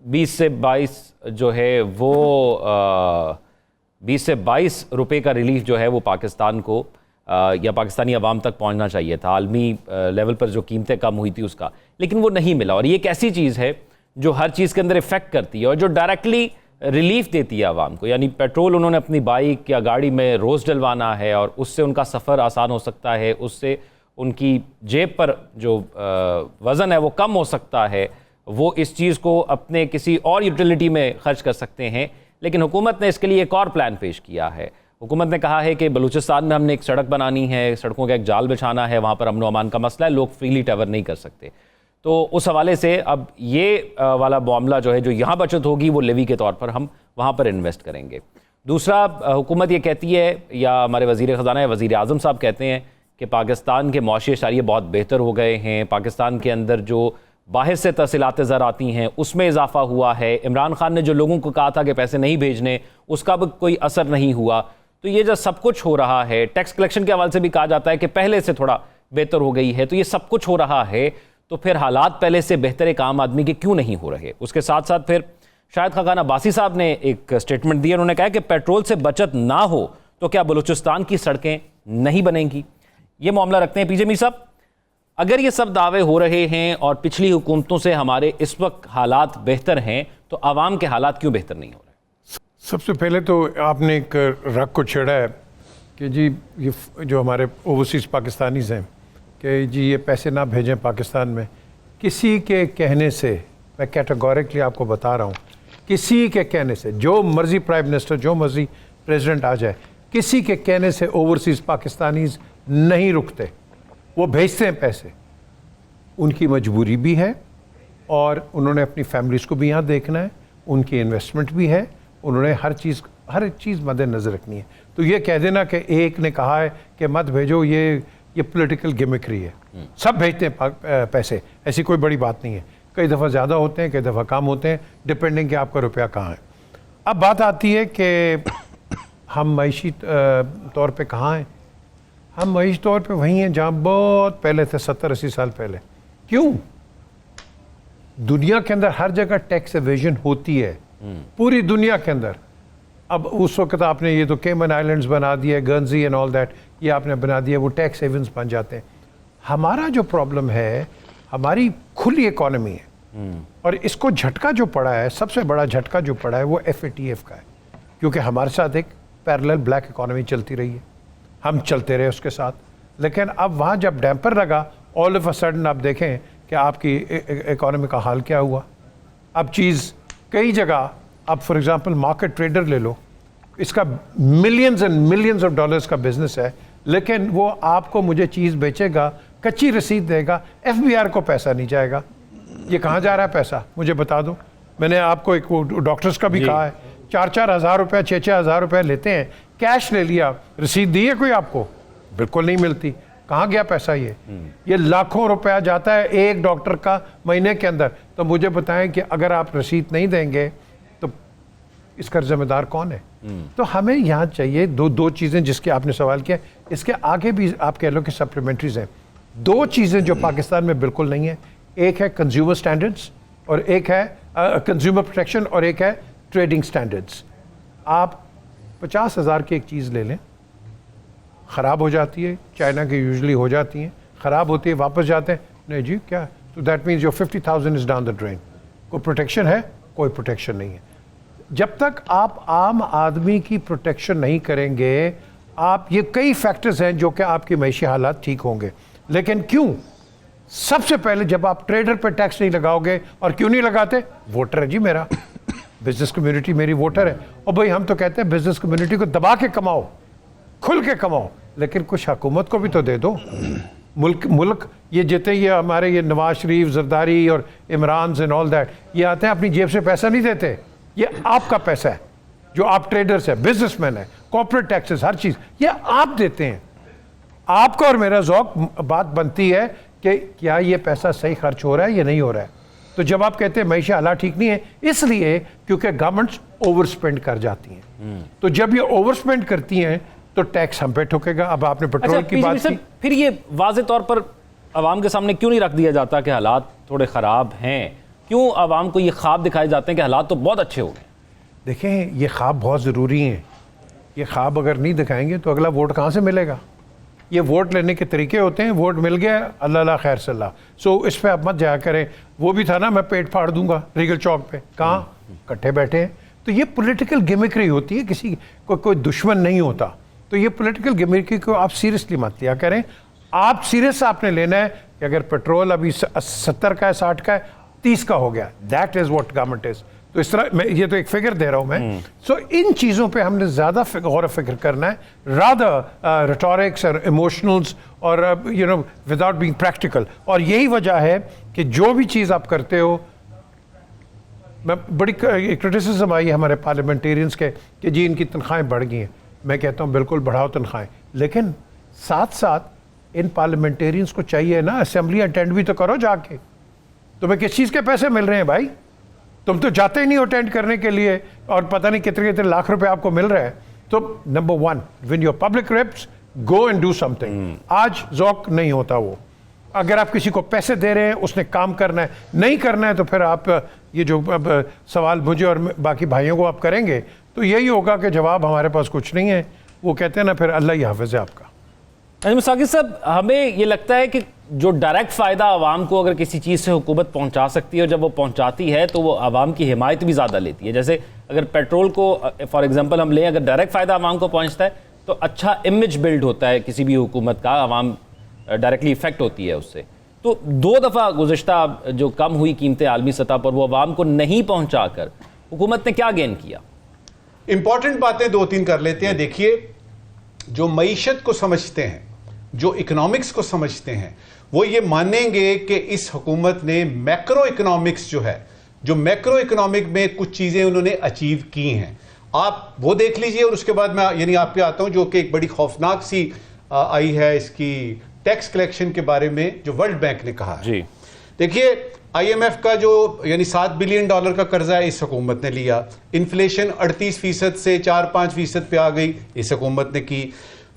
20 سے 22 روپے کا ریلیف جو ہے وہ پاکستان کو یا پاکستانی عوام تک پہنچنا چاہیے تھا، عالمی لیول پر جو قیمتیں کم ہوئی تھی اس کا، لیکن وہ نہیں ملا۔ اور یہ ایک ایسی چیز ہے جو ہر چیز کے اندر ایفیکٹ کرتی ہے اور جو ڈائریکٹلی ریلیف دیتی ہے عوام کو، یعنی پیٹرول انہوں نے اپنی بائک یا گاڑی میں روز ڈلوانا ہے اور اس سے ان کا سفر آسان ہو سکتا ہے، اس سے ان کی جیب پر جو وزن ہے وہ کم ہو سکتا ہے، وہ اس چیز کو اپنے کسی اور یوٹیلیٹی میں خرچ کر سکتے ہیں۔ لیکن حکومت نے اس کے لیے ایک اور پلان پیش کیا ہے۔ حکومت نے کہا ہے کہ بلوچستان میں ہم نے ایک سڑک بنانی ہے، سڑکوں کا ایک جال بچھانا ہے، وہاں پر امن و امان کا مسئلہ ہے، لوگ فریلی ٹریول نہیں کر سکتے۔ تو اس حوالے سے اب یہ والا معاملہ جو ہے، جو یہاں بچت ہوگی وہ لیوی کے طور پر ہم وہاں پر انویسٹ کریں گے۔ دوسرا، حکومت یہ کہتی ہے، یا ہمارے وزیر خزانہ یا وزیر اعظم صاحب کہتے ہیں کہ پاکستان کے معاشی اشاریے بہت بہتر ہو گئے ہیں، پاکستان کے اندر جو باہر سے ترسیلات زر آتی ہیں اس میں اضافہ ہوا ہے، عمران خان نے جو لوگوں کو کہا تھا کہ پیسے نہیں بھیجنے اس کا بھی کوئی اثر نہیں ہوا۔ تو یہ جو سب کچھ ہو رہا ہے، ٹیکس کلیکشن کے حوالے سے بھی کہا جاتا ہے کہ پہلے سے تھوڑا بہتر ہو گئی ہے، تو یہ سب کچھ ہو رہا ہے، تو پھر حالات پہلے سے بہتر ایک عام آدمی کے کیوں نہیں ہو رہے؟ اس کے ساتھ ساتھ پھر شاہد خاقان عباسی صاحب نے ایک سٹیٹمنٹ دی، انہوں نے کہا کہ پیٹرول سے بچت نہ ہو تو کیا بلوچستان کی سڑکیں نہیں بنیں گی؟ یہ معاملہ رکھتے ہیں۔ پی جے میر صاحب، اگر یہ سب دعوے ہو رہے ہیں اور پچھلی حکومتوں سے ہمارے اس وقت حالات بہتر ہیں، تو عوام کے حالات کیوں بہتر نہیں ہو رہے؟ سب سے پہلے تو آپ نے ایک رگ کو چھیڑا ہے کہ جی یہ جو ہمارے اوورسیز پاکستانیز ہیں کہ جی یہ پیسے نہ بھیجیں پاکستان میں، کسی کے کہنے سے، میں کیٹیگورکلی آپ کو بتا رہا ہوں، کسی کے کہنے سے، جو مرضی پرائم منسٹر، جو مرضی پریزیڈنٹ آ جائے، کسی کے کہنے سے اوورسیز پاکستانیز نہیں رکتے، وہ بھیجتے ہیں پیسے۔ ان کی مجبوری بھی ہے اور انہوں نے اپنی فیملیز کو بھی یہاں دیکھنا ہے، ان کی انویسٹمنٹ بھی ہے، انہوں نے ہر چیز مد نظر رکھنی ہے۔ تو یہ کہہ دینا کہ ایک نے کہا ہے کہ مت بھیجو، یہ پولیٹیکل گیمکری ہے۔ سب بھیجتے ہیں پیسے، ایسی کوئی بڑی بات نہیں ہے، کئی دفعہ زیادہ ہوتے ہیں، کئی دفعہ کم ہوتے ہیں، ڈپینڈنگ کہ آپ کا روپیہ کہاں ہے۔ اب بات آتی ہے کہ ہم معاشی طور پہ کہاں ہیں۔ ہم معیشی طور پہ وہیں ہیں جہاں بہت پہلے تھے, 70-80 سال پہلے. کیوں؟ دنیا کے اندر ہر جگہ ٹیکس ایویژن ہوتی ہے, پوری دنیا کے اندر. اب اس وقت آپ نے یہ تو کیمن آئلینڈز بنا دیے, گرنزی اینڈ آل دیٹ, یہ آپ نے بنا دیا, وہ ٹیکس ہیونز بن جاتے ہیں. ہمارا جو پرابلم ہے, ہماری کھلی اکانومی ہے, اور اس کو جھٹکا جو پڑا ہے, سب سے بڑا جھٹکا جو پڑا ہے وہ FATF کا ہے, کیونکہ ہمارے ساتھ ایک پیرلل بلیک اکانومی چلتی رہی ہے, ہم چلتے رہے اس کے ساتھ. لیکن اب وہاں جب ڈیمپر لگا, آل آف اے سڈن آپ دیکھیں کہ آپ کی اکانومی کا حال کیا ہوا. اب چیز کئی جگہ, اب فار ایگزامپل مارکیٹ ٹریڈر لے لو, اس کا millions and millions of dollars کا بزنس ہے, لیکن وہ آپ کو مجھے چیز بیچے گا, کچی رسید دے گا, FBR کو پیسہ نہیں جائے گا. یہ کہاں جا رہا ہے پیسہ مجھے بتا دو. میں نے آپ کو ایک ڈاکٹرز کا بھی کہا ہے, 4-4 ہزار روپے 6-6 ہزار روپے لیتے ہیں, کیش لے لیا, رسید دی ہے کوئی آپ کو؟ بالکل نہیں ملتی. کہاں گیا پیسہ؟ یہ لاکھوں روپیہ جاتا ہے ایک ڈاکٹر کا مہینے کے اندر. تو مجھے بتائیں کہ اگر آپ رسید نہیں دیں گے تو اس کا ذمہ دار کون ہے؟ تو ہمیں یہاں چاہیے دو چیزیں جس کے آپ نے سوال کیا, اس کے آگے بھی آپ کہہ لو کہ سپلیمنٹریز ہیں. 2 چیزیں جو پاکستان میں بالکل نہیں ہیں, ایک ہے کنزیومر سٹینڈرڈز اور ایک ہے کنزیومر پروٹیکشن, اور ایک ہے ٹریڈنگ سٹینڈرڈز. آپ 50,000 کی ایک چیز لے لیں, خراب ہو جاتی ہے, چائنا کی یوزلی ہو جاتی ہیں, خراب ہوتی ہے, واپس جاتے ہیں, نہیں جی کیا, تو that means your 50,000 is down the drain. کوئی پروٹیکشن ہے؟ کوئی پروٹیکشن نہیں ہے. جب تک آپ عام آدمی کی پروٹیکشن نہیں کریں گے, آپ یہ کئی فیکٹرز ہیں جو کہ آپ کی معیشی حالات ٹھیک ہوں گے. لیکن کیوں؟ سب سے پہلے جب آپ ٹریڈر پہ ٹیکس نہیں لگاؤ گے, اور کیوں نہیں لگاتے؟ ووٹر ہے جی میرا, بزنس کمیونٹی میری ووٹر ہے. اور بھائی ہم تو کہتے ہیں بزنس کمیونٹی کو دبا کے کماؤ, کھل کے کماؤ, لیکن کچھ حکومت کو بھی تو دے دو. ملک یہ جتنے یہ ہمارے یہ نواز شریف, زرداری اور عمرانز اینڈ آل دیٹ, یہ آتے ہیں اپنی جیب سے پیسہ نہیں دیتے. یہ آپ کا پیسہ ہے جو آپ ٹریڈرز ہیں, بزنس مین ہیں, کارپوریٹ ٹیکسز, ہر چیز یہ آپ دیتے ہیں. آپ کا اور میرا ذوق بات بنتی ہے کہ کیا یہ پیسہ صحیح خرچ ہو رہا ہے یا نہیں ہو رہا ہے. تو جب آپ کہتے ہیں معیشت حالات ٹھیک نہیں ہے, اس لیے کیونکہ گورنمنٹس اوور اسپینڈ کر جاتی ہیں. تو جب یہ اوور اسپینڈ کرتی ہیں تو ٹیکس ہم پہ ٹھوکے گا. اب آپ نے پیٹرول کی بات کی, پھر یہ واضح طور پر عوام کے سامنے کیوں نہیں رکھ دیا جاتا کہ حالات تھوڑے خراب ہیں؟ کیوں عوام کو یہ خواب دکھائے جاتے ہیں کہ حالات تو بہت اچھے ہو گئے؟ دیکھیں یہ خواب بہت ضروری ہیں. یہ خواب اگر نہیں دکھائیں گے تو اگلا ووٹ کہاں سے ملے گا؟ یہ ووٹ لینے کے طریقے ہوتے ہیں, ووٹ مل گیا اللہ اللہ خیر صلی اللہ. سو اس پہ آپ مت جایا کریں. وہ بھی تھا نا, میں پیٹ پھاڑ دوں گا ریگل چوک پہ, کہاں کٹھے بیٹھے ہیں. تو یہ پولیٹیکل گیمکری ہوتی ہے, کسی کوئی دشمن نہیں ہوتا. تو یہ پولیٹیکل گیمکری کو آپ سیریسلی مت لیا کریں. آپ سیریس آپ نے لینا ہے کہ اگر پیٹرول ابھی 70 کا ہے, 60 کا ہے, 30 کا ہو گیا, that is what government is. تو اس طرح میں یہ تو ایک فگر دے رہا ہوں میں. سو ان چیزوں پہ ہم نے زیادہ غور و فکر کرنا ہے, رادر ریٹورکس اور ایموشنلز اور you know without being practical. اور یہی وجہ ہے کہ جو بھی چیز آپ کرتے ہو, میں بڑی کرٹیسزم آئی ہے ہمارے پارلیمنٹیرینس کے کہ جی ان کی تنخواہیں بڑھ گئی ہیں. میں کہتا ہوں بالکل بڑھاؤ تنخواہیں, لیکن ساتھ ساتھ ان پارلیمنٹیرینس کو چاہیے نا اسمبلی اٹینڈ بھی تو کرو جا کے. تمہیں کس چیز کے پیسے مل رہے ہیں بھائی؟ تم تو جاتے ہی نہیں اٹینڈ کرنے کے لیے, اور پتہ نہیں کتنے کتنے لاکھ روپے آپ کو مل رہے ہیں. تو number 1, when your public reps, go and do something. آج ذوق نہیں ہوتا وہ. اگر آپ کسی کو پیسے دے رہے ہیں, اس نے کام کرنا ہے, نہیں کرنا ہے, تو پھر آپ یہ جو سوال مجھے اور باقی بھائیوں کو آپ کریں گے تو یہی ہوگا کہ جواب ہمارے پاس کچھ نہیں ہے. وہ کہتے ہیں نا پھر اللہ ہی حافظ ہے آپ کا. ساقب صاحب, ہمیں یہ لگتا ہے کہ جو ڈائریکٹ فائدہ عوام کو اگر کسی چیز سے حکومت پہنچا سکتی ہے, اور جب وہ پہنچاتی ہے تو وہ عوام کی حمایت بھی زیادہ لیتی ہے. جیسے اگر پیٹرول کو فار ایگزامپل ہم لیں, اگر ڈائریکٹ فائدہ عوام کو پہنچتا ہے تو اچھا امیج بلڈ ہوتا ہے کسی بھی حکومت کا, عوام ڈائریکٹلی افیکٹ ہوتی ہے اس سے. تو 2 دفعہ گزشتہ جو کم ہوئی قیمتیں عالمی سطح پر, وہ عوام کو نہیں پہنچا کر حکومت نے کیا گین کیا؟ امپورٹنٹ باتیں 2-3 کر لیتے ہیں. دیکھیے, جو معیشت کو سمجھتے ہیں, جو اکنامکس کو سمجھتے ہیں, وہ یہ مانیں گے کہ اس حکومت نے میکرو اکنامکس جو ہے, جو میکرو اکنامک میں کچھ چیزیں انہوں نے اچیو کی ہیں. آپ وہ دیکھ لیجئے, اور اس کے بعد میں یعنی آپ پہ آتا ہوں جو کہ ایک بڑی خوفناک سی آئی ہے اس کی ٹیکس کلیکشن کے بارے میں جو ورلڈ بینک نے کہا ہے. جی دیکھیے, IMF کا جو یعنی $7 بلین کا قرضہ ہے اس حکومت نے لیا. انفلیشن 38% سے 4-5% پہ آ گئی, اس حکومت نے کی.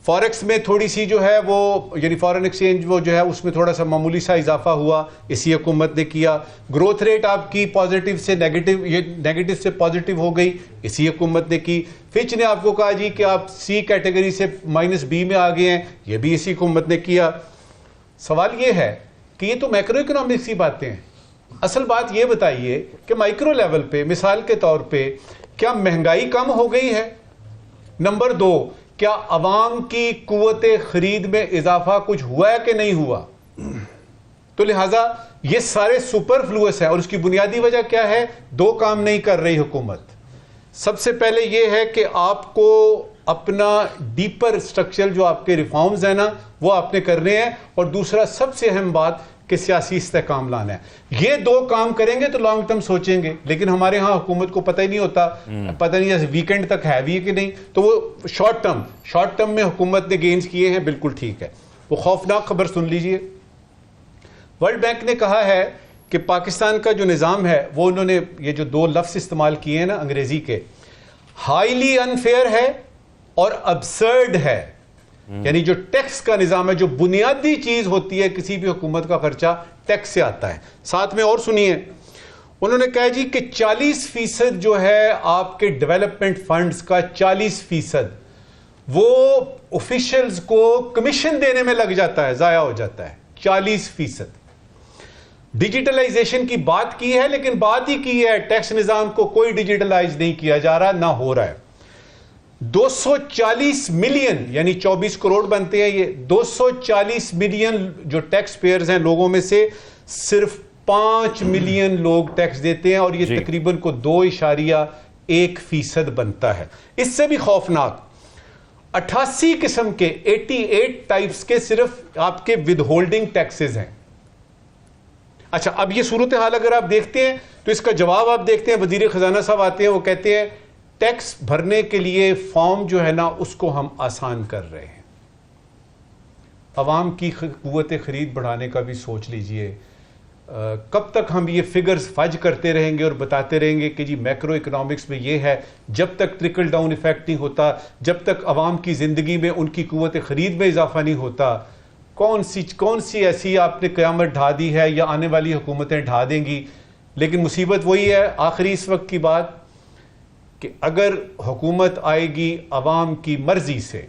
فارکس میں تھوڑی سی جو ہے وہ یعنی فارن ایکسچینج وہ جو ہے اس میں تھوڑا سا معمولی سا اضافہ ہوا، اسی حکومت نے کیا. گروتھ ریٹ آپ کی پازیٹیو سے نیگیٹو سے پازیٹیو ہو گئی، اسی حکومت نے کی. فچ نے آپ کو کہا جی کہ آپ سی کیٹیگری سے -B میں آ گئے ہیں، یہ بھی اسی حکومت نے کیا. سوال یہ ہے کہ یہ تو میکرو اکنامکس کی باتیں ہیں. اصل بات یہ بتائیے کہ مائکرو لیول پہ مثال کے طور پہ کیا مہنگائی کم ہو گئی ہے؟ نمبر 2، کیا عوام کی قوت خرید میں اضافہ کچھ ہوا ہے کہ نہیں ہوا؟ تو لہٰذا یہ سارے سپر فلوس ہیں، اور اس کی بنیادی وجہ کیا ہے؟ 2 کام نہیں کر رہی حکومت. سب سے پہلے یہ ہے کہ آپ کو اپنا ڈیپر سٹرکچر جو آپ کے ریفارمز ہیں نا وہ آپ نے کرنے ہیں، اور دوسرا سب سے اہم بات کہ سیاسی استحکام لانا ہے. یہ 2 کام کریں گے تو لانگ ٹرم سوچیں گے، لیکن ہمارے ہاں حکومت کو پتہ ہی نہیں ہوتا، پتہ نہیں جیسے ویکینڈ تک ہے بھی کہ نہیں، تو وہ شارٹ ٹرم میں حکومت نے گینز کیے ہیں. بالکل ٹھیک ہے. وہ خوفناک خبر سن لیجئے. ورلڈ بینک نے کہا ہے کہ پاکستان کا جو نظام ہے وہ انہوں نے یہ جو 2 لفظ استعمال کیے ہیں نا انگریزی کے، ہائیلی انفیئر ہے اور ابسرڈ ہے. یعنی جو ٹیکس کا نظام ہے، جو بنیادی چیز ہوتی ہے کسی بھی حکومت کا خرچہ ٹیکس سے آتا ہے. ساتھ میں اور سنیے، انہوں نے کہا جی کہ 40% جو ہے آپ کے ڈیولپمنٹ فنڈز کا 40% وہ آفیشلز کو کمیشن دینے میں لگ جاتا ہے، ضائع ہو جاتا ہے. 40%. ڈیجیٹلائزیشن کی بات کی ہے، لیکن بات ہی کی ہے، ٹیکس نظام کو کوئی ڈیجیٹلائز نہیں کیا جا رہا، نہ ہو رہا ہے. 240 ملین یعنی 24 کروڑ بنتے ہیں یہ، 240 ملین جو ٹیکس پیئرز ہیں لوگوں میں سے صرف 5 ملین لوگ ٹیکس دیتے ہیں، اور یہ تقریباً کو 2.1% بنتا ہے. اس سے بھی خوفناک 88 قسم کے 88 ٹائپس کے صرف آپ کے ود ہولڈنگ ٹیکسز ہیں. اچھا، اب یہ صورتحال اگر آپ دیکھتے ہیں تو اس کا جواب آپ دیکھتے ہیں، وزیر خزانہ صاحب آتے ہیں، وہ کہتے ہیں ٹیکس بھرنے کے لیے فارم جو ہے نا اس کو ہم آسان کر رہے ہیں. عوام کی قوت خرید بڑھانے کا بھی سوچ لیجئے. کب تک ہم یہ فگرز فج کرتے رہیں گے اور بتاتے رہیں گے کہ جی میکرو اکنامکس میں یہ ہے، جب تک ٹرکل ڈاؤن ایفیکٹ نہیں ہوتا، جب تک عوام کی زندگی میں ان کی قوت خرید میں اضافہ نہیں ہوتا، کون سی ایسی آپ نے قیامت ڈھا دی ہے یا آنے والی حکومتیں ڈھا دیں گی. لیکن مصیبت وہی ہے آخری اس وقت کی بات کہ اگر حکومت آئے گی عوام کی مرضی سے،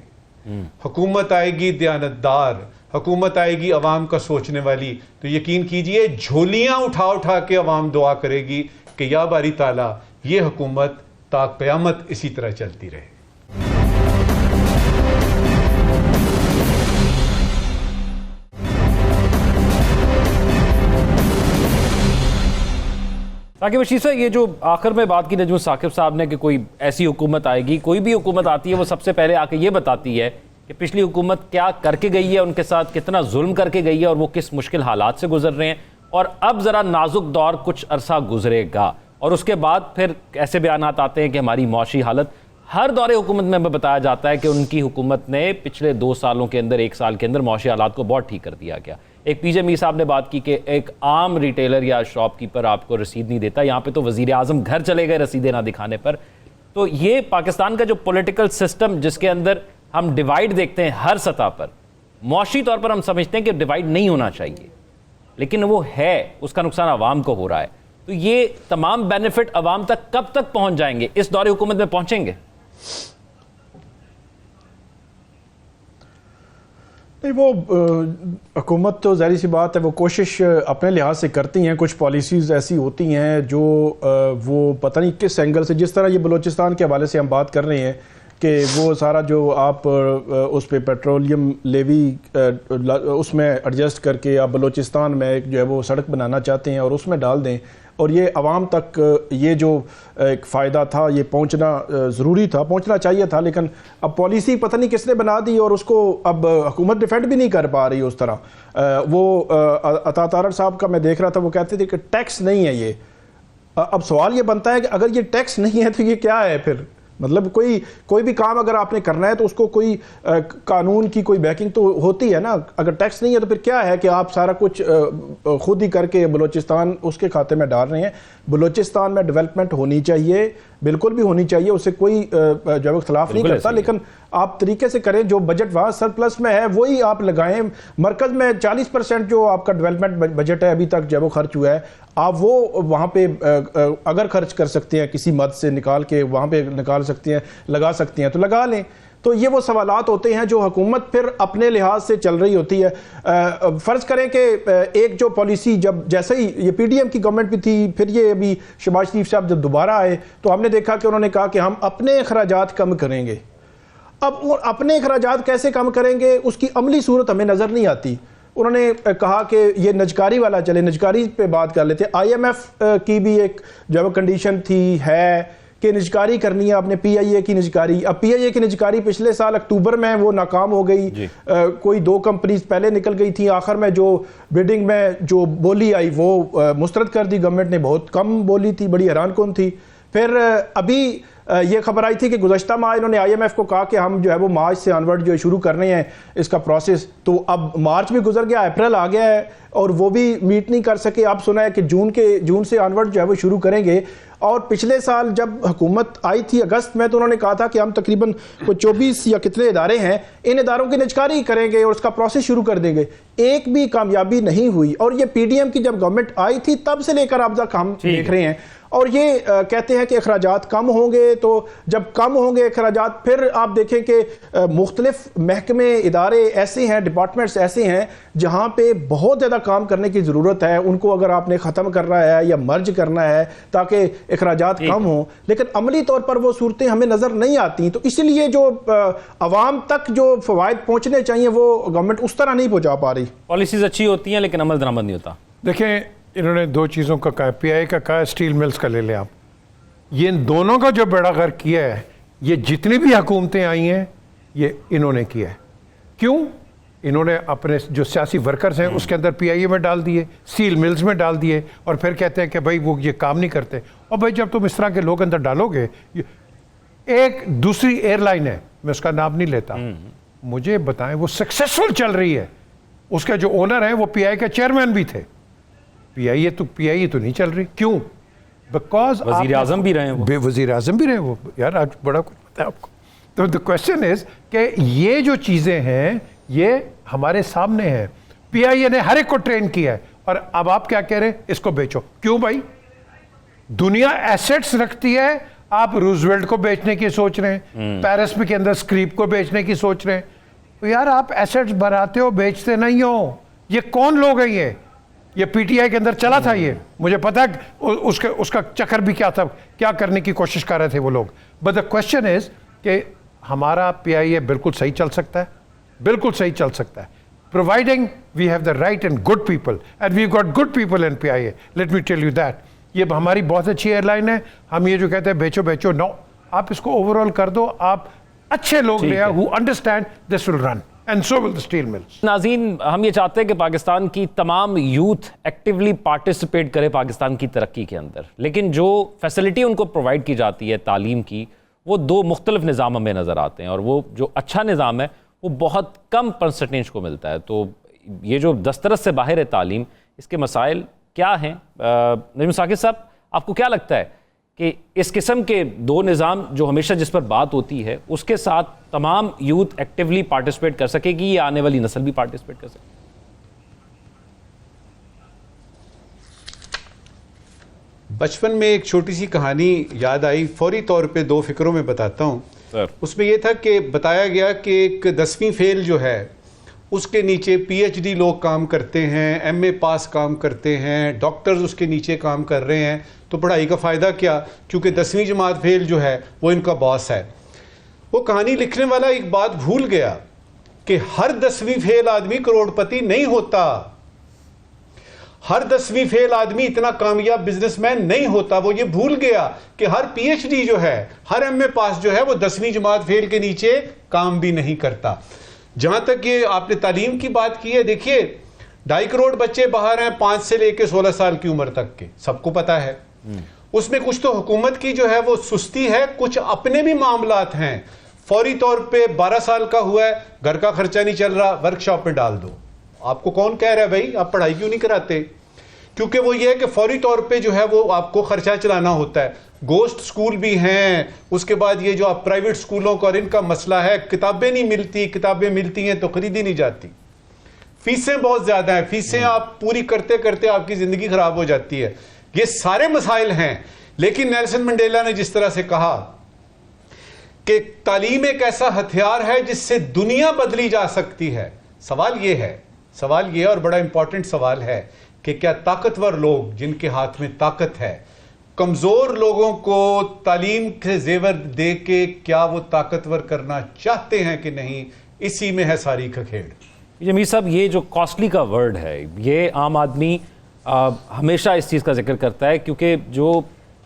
حکومت آئے گی دیانتدار، حکومت آئے گی عوام کا سوچنے والی، تو یقین کیجئے جھولیاں اٹھا اٹھا کے عوام دعا کرے گی کہ یا باری تعالیٰ یہ حکومت تا قیامت اسی طرح چلتی رہے. ثاقب رشید صاحب، یہ جو آخر میں بات کی نجم ثاقب صاحب نے کہ کوئی ایسی حکومت آئے گی، کوئی بھی حکومت آتی ہے وہ سب سے پہلے آ کے یہ بتاتی ہے کہ پچھلی حکومت کیا کر کے گئی ہے، ان کے ساتھ کتنا ظلم کر کے گئی ہے اور وہ کس مشکل حالات سے گزر رہے ہیں، اور اب ذرا نازک دور کچھ عرصہ گزرے گا، اور اس کے بعد پھر ایسے بیانات آتے ہیں کہ ہماری معاشی حالت. ہر دور حکومت میں ہمیں بتایا جاتا ہے کہ ان کی حکومت نے پچھلے 2 سالوں کے اندر 1 سال کے اندر معاشی حالات کو بہت ٹھیک کر دیا گیا. ایک پی جے میر صاحب نے بات کی کہ ایک عام ریٹیلر یا شاپ کیپر آپ کو رسید نہیں دیتا، یہاں پہ تو وزیر اعظم گھر چلے گئے رسیدیں نہ دکھانے پر. تو یہ پاکستان کا جو پولیٹیکل سسٹم جس کے اندر ہم ڈیوائیڈ دیکھتے ہیں ہر سطح پر، معاشی طور پر ہم سمجھتے ہیں کہ ڈیوائیڈ نہیں ہونا چاہیے، لیکن وہ ہے، اس کا نقصان عوام کو ہو رہا ہے. تو یہ تمام بینیفٹ عوام تک کب تک پہنچ جائیں گے؟ اس دور حکومت میں پہنچیں گے؟ وہ حکومت تو ظاہر سی بات ہے وہ کوشش اپنے لحاظ سے کرتی ہیں. کچھ پالیسیز ایسی ہوتی ہیں جو وہ پتہ نہیں کس اینگل سے، جس طرح یہ بلوچستان کے حوالے سے ہم بات کر رہے ہیں کہ وہ سارا جو آپ اس پہ پیٹرولیم لیوی اس میں ایڈجسٹ کر کے آپ بلوچستان میں جو ہے وہ سڑک بنانا چاہتے ہیں اور اس میں ڈال دیں، اور یہ عوام تک یہ جو ایک فائدہ تھا یہ پہنچنا ضروری تھا، پہنچنا چاہیے تھا، لیکن اب پالیسی پتہ نہیں کس نے بنا دی اور اس کو اب حکومت ڈیفینڈ بھی نہیں کر پا رہی اس طرح. وہ عطا طارر صاحب کا میں دیکھ رہا تھا، وہ کہتے تھے کہ ٹیکس نہیں ہے یہ. اب سوال یہ بنتا ہے کہ اگر یہ ٹیکس نہیں ہے تو یہ کیا ہے پھر؟ مطلب کوئی بھی کام اگر آپ نے کرنا ہے تو اس کو کوئی قانون کی کوئی بیکنگ تو ہوتی ہے نا. اگر ٹیکس نہیں ہے تو پھر کیا ہے کہ آپ سارا کچھ خود ہی کر کے بلوچستان اس کے کھاتے میں ڈال رہے ہیں. بلوچستان میں ڈیولپمنٹ ہونی چاہیے. بالکل بھی ہونی چاہیے, اسے کوئی جو ہے اختلاف نہیں کرتا, لیکن آپ طریقے سے کریں جو بجٹ وہاں سرپلس میں ہے وہی آپ لگائیں. مرکز میں 40% جو آپ کا ڈیولپمنٹ بجٹ ہے ابھی تک جو وہ خرچ ہوا ہے, آپ وہ وہاں پہ اگر خرچ کر سکتے ہیں کسی مد سے نکال کے وہاں پہ نکال سکتے ہیں, لگا سکتے ہیں تو لگا لیں. تو یہ وہ سوالات ہوتے ہیں جو حکومت پھر اپنے لحاظ سے چل رہی ہوتی ہے. فرض کریں کہ ایک جو پالیسی جب جیسے ہی یہ پی ڈی ایم کی گورنمنٹ بھی تھی, پھر یہ ابھی شہباز شریف صاحب جب دوبارہ آئے تو ہم نے دیکھا کہ انہوں نے کہا کہ ہم اپنے اخراجات کم کریں گے. اب اپنے اخراجات کیسے کم کریں گے اس کی عملی صورت ہمیں نظر نہیں آتی. انہوں نے کہا کہ یہ نجکاری والا چلے, نجکاری پہ بات کر لیتے. آئی ایم ایف کی بھی ایک جو کنڈیشن تھی ہے کہ نجکاری کرنی ہے آپ نے, پی آئی اے کی نجکاری. اب پی آئی اے کی نجکاری پچھلے سال اکتوبر میں وہ ناکام ہو گئی. کوئی 2 کمپنیز پہلے نکل گئی تھیں, آخر میں جو بڈنگ میں جو بولی آئی وہ مسترد کر دی گورنمنٹ نے, بہت کم بولی تھی, بڑی حیران کن تھی. پھر ابھی یہ خبر آئی تھی کہ گزشتہ ماہ انہوں نے آئی ایم ایف کو کہا کہ ہم جو ہے وہ مارچ سے آنورڈ جو شروع کرنے ہیں اس کا پروسیس. تو اب مارچ بھی گزر گیا, اپریل آ گیا ہے اور وہ بھی میٹ نہیں کر سکے. اب سنا ہے کہ جون سے آنورڈ جو ہے وہ شروع کریں گے. اور پچھلے سال جب حکومت آئی تھی اگست میں تو انہوں نے کہا تھا کہ ہم تقریباً کوئی 24 یا کتنے ادارے ہیں, ان اداروں کی نجکاری کریں گے اور اس کا پروسیس شروع کر دیں گے. ایک بھی کامیابی نہیں ہوئی. اور یہ پی ڈی ایم کی جب گورنمنٹ آئی تھی تب سے لے کر اب تک ہم دیکھ رہے ہیں. اور یہ کہتے ہیں کہ اخراجات کم ہوں گے, تو جب کم ہوں گے اخراجات پھر آپ دیکھیں کہ مختلف محکمے ادارے ایسے ہیں, ڈپارٹمنٹس ایسے ہیں جہاں پہ بہت زیادہ کام کرنے کی ضرورت ہے. ان کو اگر آپ نے ختم کرنا ہے یا مرج کرنا ہے تاکہ اخراجات کم ہوں, لیکن عملی طور پر وہ صورتیں ہمیں نظر نہیں آتی. تو اسی لیے جو عوام تک جو فوائد پہنچنے چاہیے وہ گورنمنٹ اس طرح نہیں پہنچا پا رہی. پالیسیز اچھی ہوتی ہیں لیکن عمل درآمد نہیں ہوتا. دیکھیں انہوں نے 2 چیزوں کا کہا, پی آئی کا کہا, اسٹیل ملز کا لے لیں آپ. یہ ان دونوں کا جو بیڑا غرق کیا ہے, یہ جتنی بھی حکومتیں آئی ہیں یہ انہوں نے کیا ہے. کیوں؟ انہوں نے اپنے جو سیاسی ورکرز ہیں اس کے اندر پی آئی اے میں ڈال دیے, اسٹیل ملز میں ڈال دیے, اور پھر کہتے ہیں کہ بھائی وہ یہ کام نہیں کرتے. اور بھائی جب تم اس طرح کے لوگ اندر ڈالو گے, ایک دوسری ایئر لائن ہے, میں اس کا نام نہیں لیتا, مجھے بتائیں وہ سکسیسفل چل رہی ہے, اس کے جو اونر ہیں وہ پی آئی کے چیئرمین بھی تھے. پی آئی اے تو نہیں چل رہی. کیوں؟ بیکاز وزیر اعظم بھی رہے ہیں, وزیر اعظم بھی رہے وہ. یار آج بڑا کچھ پتا ہے آپ کو. تو the question is کہ یہ جو چیزیں ہیں یہ ہمارے سامنے ہیں. پی آئی اے نے ہر ایک کو ٹرین کیا ہے, اور اب آپ کیا کہہ رہے ہیں, اس کو بیچو. کیوں بھائی؟ دنیا ایسیٹس رکھتی ہے, آپ روزویلٹ کو بیچنے کی سوچ رہے ہیں, پیرس میں کے اندر اسکریپ کو بیچنے کی سوچ رہے ہیں. تو یار آپ ایسیٹس بناتے ہو, بیچتے نہیں ہو. یہ کون لوگ ہیں؟ یہ پی ٹی آئی کے اندر چلا تھا, یہ مجھے پتا ہے اس کا چکر بھی کیا تھا, کیا کرنے کی کوشش کر رہے تھے وہ لوگ. بٹ دا کوشچن از کہ ہمارا پی آئی اے بالکل صحیح چل سکتا ہے, بالکل صحیح چل سکتا ہے, providing we have the right and good people, and we've got good people in PIA. Let me tell you that. یہ ہماری بہت اچھی ایئر لائن ہے. ہم یہ جو کہتے ہیں بیچو بیچو, نو, آپ اس کو اوور آل کر دو. آپ اچھے لوگ لے آؤ who understand this will run. And so will the steel mills. ناظرین, ہم یہ چاہتے ہیں کہ پاکستان کی تمام یوتھ ایکٹیولی پارٹیسپیٹ کرے پاکستان کی ترقی کے اندر, لیکن جو فیسلٹی ان کو پرووائڈ کی جاتی ہے تعلیم کی, وہ 2 مختلف نظام ہمیں نظر آتے ہیں, اور وہ جو اچھا نظام ہے وہ بہت کم پرسنٹیج کو ملتا ہے. تو یہ جو دسترس سے باہر ہے تعلیم, اس کے مسائل کیا ہیں؟ نجم ثاقب صاحب, آپ کو کیا لگتا ہے کہ اس قسم کے 2 نظام جو ہمیشہ جس پر بات ہوتی ہے اس کے ساتھ تمام یوتھ ایکٹیولی پارٹیسپیٹ کر سکے گی, یا آنے والی نسل بھی پارٹیسپیٹ کر سکے؟ بچپن میں ایک چھوٹی سی کہانی یاد آئی, فوری طور پہ 2 فکروں میں بتاتا ہوں. اس میں یہ تھا کہ بتایا گیا کہ ایک 10ویں فیل جو ہے اس کے نیچے پی ایچ ڈی لوگ کام کرتے ہیں, ایم اے پاس کام کرتے ہیں, ڈاکٹرز اس کے نیچے کام کر رہے ہیں. تو پڑھائی کا فائدہ کیا, کیونکہ 10ویں جماعت فیل جو ہے وہ ان کا باس ہے. وہ کہانی لکھنے والا ایک بات بھول گیا کہ ہر 10ویں فیل آدمی کروڑپتی نہیں ہوتا, ہر 10ویں فیل آدمی اتنا کامیاب بزنس مین نہیں ہوتا. وہ یہ بھول گیا کہ ہر پی ایچ ڈی جو ہے, ہر ایم اے پاس جو ہے, وہ 10ویں جماعت فیل کے نیچے کام بھی نہیں کرتا. جہاں تک یہ آپ نے تعلیم کی بات کی ہے, دیکھیے 2.5 کروڑ بچے باہر ہیں 5 سے لے کے 16 سال کی عمر تک کے, سب کو پتا ہے. اس میں کچھ تو حکومت کی جو ہے وہ سستی ہے, کچھ اپنے بھی معاملات ہیں. فوری طور پہ 12 سال کا ہوا ہے, گھر کا خرچہ نہیں چل رہا, ورک شاپ میں ڈال دو. آپ کو کون کہہ رہا ہے بھائی آپ پڑھائی کیوں نہیں کراتے؟ کیونکہ وہ یہ ہے کہ فوری طور پہ جو ہے وہ آپ کو خرچہ چلانا ہوتا ہے. گوشت سکول بھی ہیں, اس کے بعد یہ جو آپ پرائیویٹ سکولوں کا اور ان کا مسئلہ ہے, کتابیں نہیں ملتی, کتابیں ملتی ہیں تو خریدی نہیں جاتی, فیسیں بہت زیادہ ہیں, فیسیں آپ پوری کرتے کرتے آپ کی زندگی خراب ہو جاتی ہے. یہ سارے مسائل ہیں. لیکن نیلسن منڈیلا نے جس طرح سے کہا کہ تعلیم ایک ایسا ہتھیار ہے جس سے دنیا بدلی جا سکتی ہے. سوال یہ اور بڑا امپورٹنٹ سوال ہے کہ کیا طاقتور لوگ جن کے ہاتھ میں طاقت ہے, کمزور لوگوں کو تعلیم کے زیور دے کے کیا وہ طاقتور کرنا چاہتے ہیں کہ نہیں؟ اسی میں ہے ساری کھکھیڑ. جمیل صاحب, یہ جو کاسٹلی کا ورڈ ہے, یہ عام آدمی ہمیشہ اس چیز کا ذکر کرتا ہے, کیونکہ جو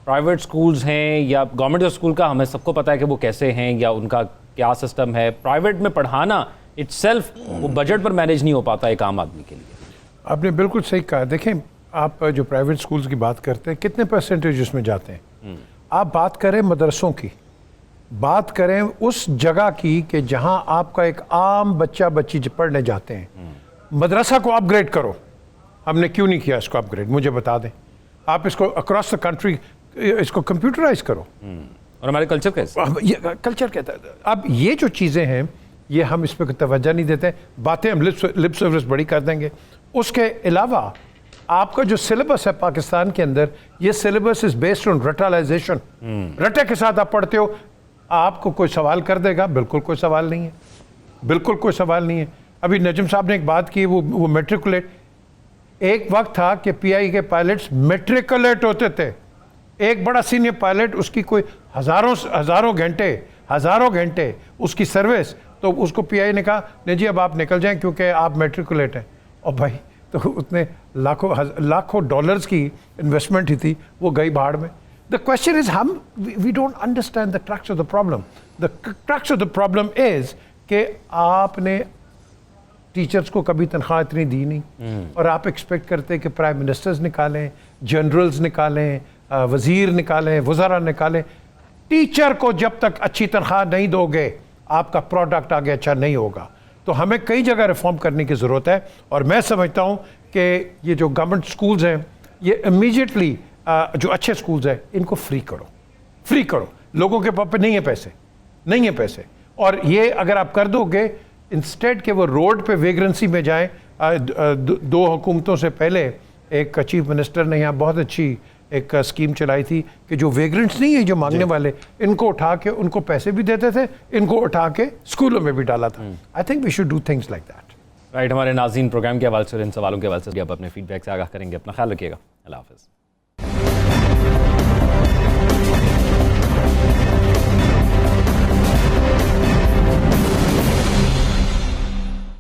پرائیویٹ سکولز ہیں یا گورنمنٹ اسکول کا ہمیں سب کو پتہ ہے کہ وہ کیسے ہیں یا ان کا کیا سسٹم ہے. پرائیویٹ میں پڑھانا اٹ سیلف وہ بجٹ پر مینیج نہیں ہو پاتا ایک عام آدمی کے لیے. آپ نے بالکل صحیح کہا. دیکھیں, آپ جو پرائیویٹ سکولز کی بات کرتے ہیں, کتنے پرسنٹیج اس میں جاتے ہیں؟ آپ بات کریں مدرسوں کی, بات کریں اس جگہ کی کہ جہاں آپ کا ایک عام بچہ بچی پڑھنے جاتے ہیں, مدرسہ کو اپ گریڈ کرو. ہم نے کیوں نہیں کیا اس کو اپ گریڈ؟ مجھے بتا دیں. آپ اس کو اکراس دا کنٹری اس کو کمپیوٹرائز کرو. اور ہمارے کلچر کیسے؟ کلچر کہتا ہے. اب یہ جو چیزیں ہیں یہ ہم اس پہ توجہ نہیں دیتے. باتیں ہم لپ سروس بڑی کر دیں گے. اس کے علاوہ آپ کا جو سلیبس ہے پاکستان کے اندر, یہ سلیبس از بیسڈ آن رٹالائزیشن. رٹے کے ساتھ آپ پڑھتے ہو, آپ کو کوئی سوال کر دے گا؟ بالکل کوئی سوال نہیں ہے, بالکل کوئی سوال نہیں ہے. ابھی نجم صاحب نے ایک بات کی, وہ میٹریکولیٹ. ایک وقت تھا کہ پی آئی کے پائلٹس میٹریکولیٹ ہوتے تھے. ایک بڑا سینئر پائلٹ, اس کی کوئی ہزاروں گھنٹے اس کی سروس, تو اس کو پی آئی نے کہا نہیں جی اب آپ نکل جائیں کیونکہ آپ میٹریکولیٹ ہیں. اور بھائی تو اتنے لاکھوں ڈالرز کی انویسٹمنٹ ہی تھی, وہ گئی بھاڑ میں. The question is, we don't understand the crux of the problem. The crux of the problem is کہ آپ نے ٹیچرز کو کبھی تنخواہ اتنی دی نہیں, اور آپ ایکسپیکٹ کرتے کہ پرائم منسٹرز نکالیں, جنرلز نکالیں, وزیر نکالیں, وزراء نکالیں. ٹیچر کو جب تک اچھی تنخواہ نہیں دو گے آپ کا پروڈکٹ آگے اچھا نہیں ہوگا. تو ہمیں کئی جگہ ریفارم کرنے کی ضرورت ہے. اور میں سمجھتا ہوں کہ یہ جو گورنمنٹ سکولز ہیں یہ امیجیٹلی جو اچھے سکولز ہیں ان کو فری کرو. لوگوں کے پاس نہیں ہیں پیسے. اور یہ اگر آپ کر دو گے, انسٹیڈ کہ وہ روڈ پہ ویگرنسی میں جائیں. 2 حکومتوں سے پہلے ایک چیف منسٹر نے یہاں بہت اچھی ایک اسکیم چلائی تھی کہ جو ویگرنٹس نہیں ہیں, جو مانگنے والے, ان کو اٹھا کے ان کو پیسے بھی دیتے تھے, ان کو اٹھا کے اسکولوں میں بھی ڈالا تھا. I think we should do things like that. Right. ہمارے ناظرین پروگرام کے حوالے سے ان سوالوں کے حوالے سے بھی آپ اپنے فیڈ بیک سے آگاہ کریں گے. اپنا خیال رکھیے گا. اللہ حافظ.